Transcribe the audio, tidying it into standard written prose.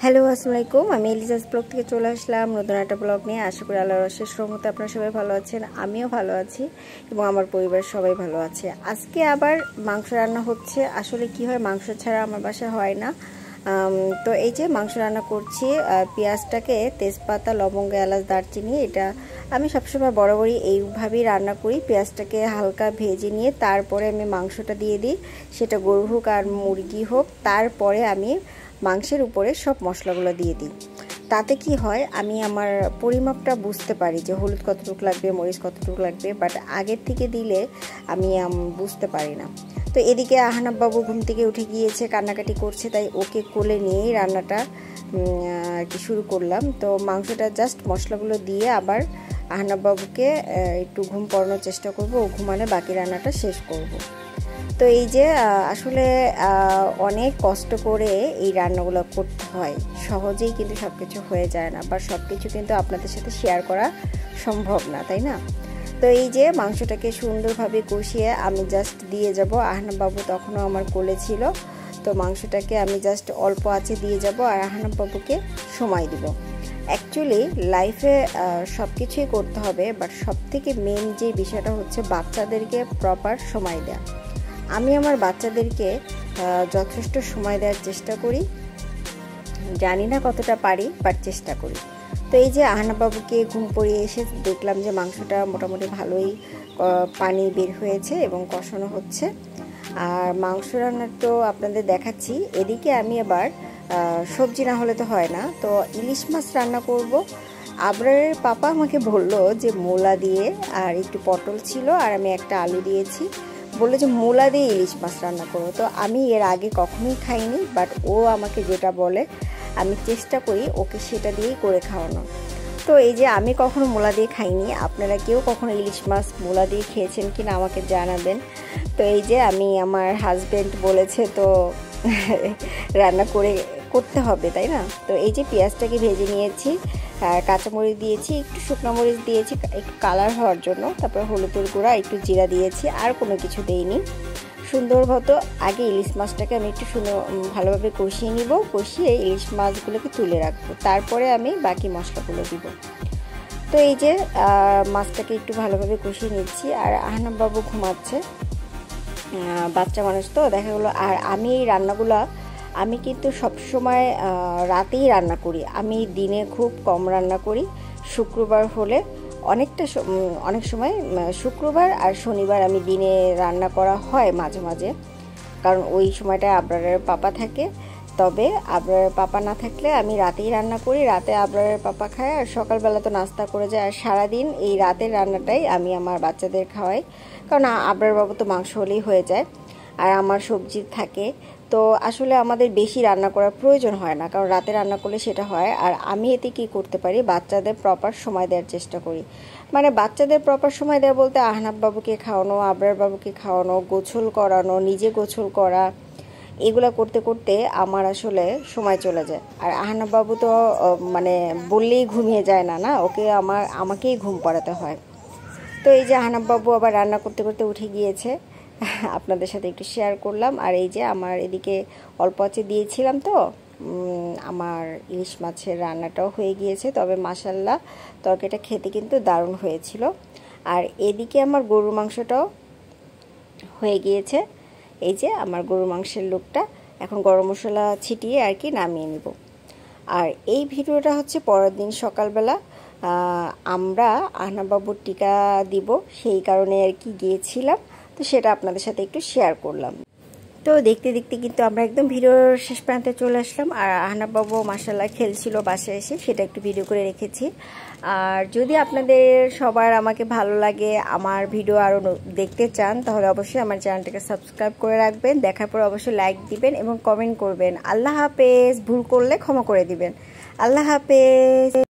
Hello আসসালামু আলাইকুম। আমি এলিজাস ব্লগ থেকে চলে আসলাম নতুন একটা ব্লগ নিয়ে। আশা করি আল্লাহর অশেষ রহমতে আপনারা সবাই ভালো আছেন, আমিও ভালো আছি এবং আমার পরিবার সবাই ভালো আছে। আজকে আবার মাংস রান্না হচ্ছে। আসলে কি হয়, মাংস ছাড়া আমার বাসায় হয় না। তো এই যে মাংস রান্না করছি, পেঁয়াজটাকে তেজপাতা, লবঙ্গ, এলাচ, দারচিনি, এটা আমি সবসময় বরাবরই এইভাবেই রান্না করি। পেঁয়াজটাকে হালকা ভেজে নিয়ে তারপরে আমি মাংসটা দিয়ে দিই, সেটা গরু হোক আর মুরগি হোক। তারপরে আমি মাংসের উপরে সব মশলাগুলো দিয়ে দিই। তাতে কি হয়, আমি আমার পরিমাপটা বুঝতে পারি যে হলুদ কতটুকু লাগবে, মরিচ কতটুকু লাগবে। বাট আগের থেকে দিলে আমি বুঝতে পারি না। তো এদিকে আহনাব বাবু ঘুম থেকে উঠে গিয়েছে, কান্নাকাটি করছে, তাই ওকে কোলে নিয়েই রান্নাটা আর কি শুরু করলাম। তো মাংসটা জাস্ট মশলাগুলো দিয়ে আবার আহনাব বাবুকে একটু ঘুম পড়ানোর চেষ্টা করব, ও ঘুমালে বাকি রান্নাটা শেষ করব। তো এই যে আসলে অনেক কষ্ট করে এই রান্নাগুলো করতে হয়, সহজেই কিন্তু সব কিছু হয়ে যায় না, বা সব কিছু কিন্তু আপনাদের সাথে শেয়ার করা সম্ভব না, তাই না? তো এই যে মাংসটাকে সুন্দরভাবে কষিয়ে আমি জাস্ট দিয়ে যাব। আহনাব বাবু তখনও আমার কোলে ছিল, তো মাংসটাকে আমি জাস্ট অল্প আঁচে দিয়ে যাব আর আহনাব বাবুকে সময় দিব। অ্যাকচুয়ালি লাইফে সব কিছুই করতে হবে, বাট সবথেকে মেন যে বিষয়টা হচ্ছে বাচ্চাদেরকে প্রপার সময় দেওয়া। আমি আমার বাচ্চাদেরকে যথেষ্ট সময় দেওয়ার চেষ্টা করি, জানি না কতটা পারি, বাট চেষ্টা করি। তো এই যে আহনাব বাবুকে ঘুম পড়িয়ে এসে দেখলাম যে মাংসটা মোটামুটি ভালোই পানি বের হয়েছে এবং কষানো হচ্ছে। আর মাংস রান্না তো আপনাদের দেখাচ্ছি। এদিকে আমি আবার সবজি না হলে তো হয় না, তো ইলিশ মাছ রান্না করব। আবরারের পাপা আমাকে বললো যে মূলা দিয়ে, আর একটু পটল ছিল আর আমি একটা আলু দিয়েছি, বললো যে মূলা দিয়ে ইলিশ মাছ রান্না করবো। তো আমি এর আগে কখনোই খাইনি, বাট ও আমাকে যেটা বলে আমি চেষ্টা করি ওকে সেটা দিয়েই করে খাওয়ানো। তো এই যে আমি কখনো মূলা দিয়ে খাইনি, আপনারা কেউ কখনো ইলিশ মাছ মূলা দিয়ে খেয়েছেন কিনা আমাকে জানাবেন। তো এই যে আমি, আমার হাজব্যান্ড বলেছে তো রান্না করতে হবে, তাই না? তো এই যে পেঁয়াজটাকে ভেজে নিয়েছি, আর কাঁচামরিচ দিয়েছি, একটু শুকনো মরিচ দিয়েছি একটু কালার হওয়ার জন্য, তারপর হলুদের গুঁড়া, একটু জিরা দিয়েছি, আর কোনো কিছু দেইনি। সুন্দরভাবে আগে ইলিশ মাছটাকে আমি একটু ভালোভাবে কষিয়ে নিব, কষিয়ে ইলিশ মাছগুলোকে তুলে রাখবো, তারপরে আমি বাকি মশলাগুলো দিব। তো এই যে মাছটাকে একটু ভালোভাবে কষিয়ে নিচ্ছি, আর আহনাব বাবু ঘুমাচ্ছে, বাচ্চা মানুষ তো দেখা গেলো। আর আমি এই রান্নাগুলো আমি কিন্তু সবসময় রাতেই রান্না করি, আমি দিনে খুব কম রান্না করি। শুক্রবার হলে অনেক সময় শুক্রবার আর শনিবার আমি দিনে রান্না করা হয় মাঝে মাঝে, কারণ ওই সময়টায় আবরারের পাপা থাকে। তবে আবরারের পাপা না থাকলে আমি রাতেই রান্না করি, রাতে আবরারের পাপা খায় আর সকালবেলা তো নাস্তা করে যায়, আর সারাদিন এই রাতের রান্নাটাই আমি আমার বাচ্চাদের খাওয়াই, কারণ আবরার বাবু তো মাংস হলেই হয়ে যায় আর আমার সবজি থাকে। তো আসলে আমাদের বেশি রান্না করার প্রয়োজন হয় না, কারণ রাতে রান্না করলে সেটা হয়। আর আমি এতে কি করতে পারি, বাচ্চাদের প্রপার সময় দেওয়ার চেষ্টা করি। মানে বাচ্চাদের প্রপার সময় দেওয়া বলতে আহনাব বাবুকে খাওয়ানো, আবরার বাবুকে খাওয়ানো, গোসল করানো, নিজে গোসল করা, এগুলা করতে করতে আমার আসলে সময় চলে যায়। আর আহনাব বাবু তো মানে বললেই ঘুমিয়ে যায় না, ওকে আমাকেই ঘুম পাড়াতে হয়। তো এই যে আহনাব বাবু আবার রান্না করতে করতে উঠে গিয়েছে, আপনাদের সাথে একটু শেয়ার করলাম। আর এই যে আমার এদিকে অল্প আঁচে দিয়েছিলাম, তো আমার ইলিশ মাছের রান্নাটাও হয়ে গিয়েছে। তবে মাশাআল্লাহ তরকারিটা খেতে কিন্তু দারুণ হয়েছিল। আর এদিকে আমার গরুর মাংসটাও হয়ে গিয়েছে। এই যে আমার গরুর মাংসের লুকটা, এখন গরম মশলা ছিটিয়ে আর কি নামিয়ে নিব। আর এই ভিডিওটা হচ্ছে পরের দিন সকালবেলা আমরা আহনাব বাবুর টিকা দিব, সেই কারণে আর কি গিয়েছিলাম, তো সেটা আপনাদের সাথে একটু শেয়ার করলাম। তো দেখতে দেখতে কিন্তু আমরা একদম ভিডিওর শেষ প্রান্তে চলে আসলাম। আর আহনাব বাবু মাশাআল্লাহ খেলছিল বাসায় এসে, সেটা একটু ভিডিও করে রেখেছি। আর যদি আপনাদের সবার আমাকে ভালো লাগে, আমার ভিডিও আরও দেখতে চান, তাহলে অবশ্যই আমার চ্যানেলটাকে সাবস্ক্রাইব করে রাখবেন, দেখার পর অবশ্যই লাইক দিবেন এবং কমেন্ট করবেন। আল্লাহ হাফেজ, ভুল করলে ক্ষমা করে দিবেন। আল্লাহ হাফেজ।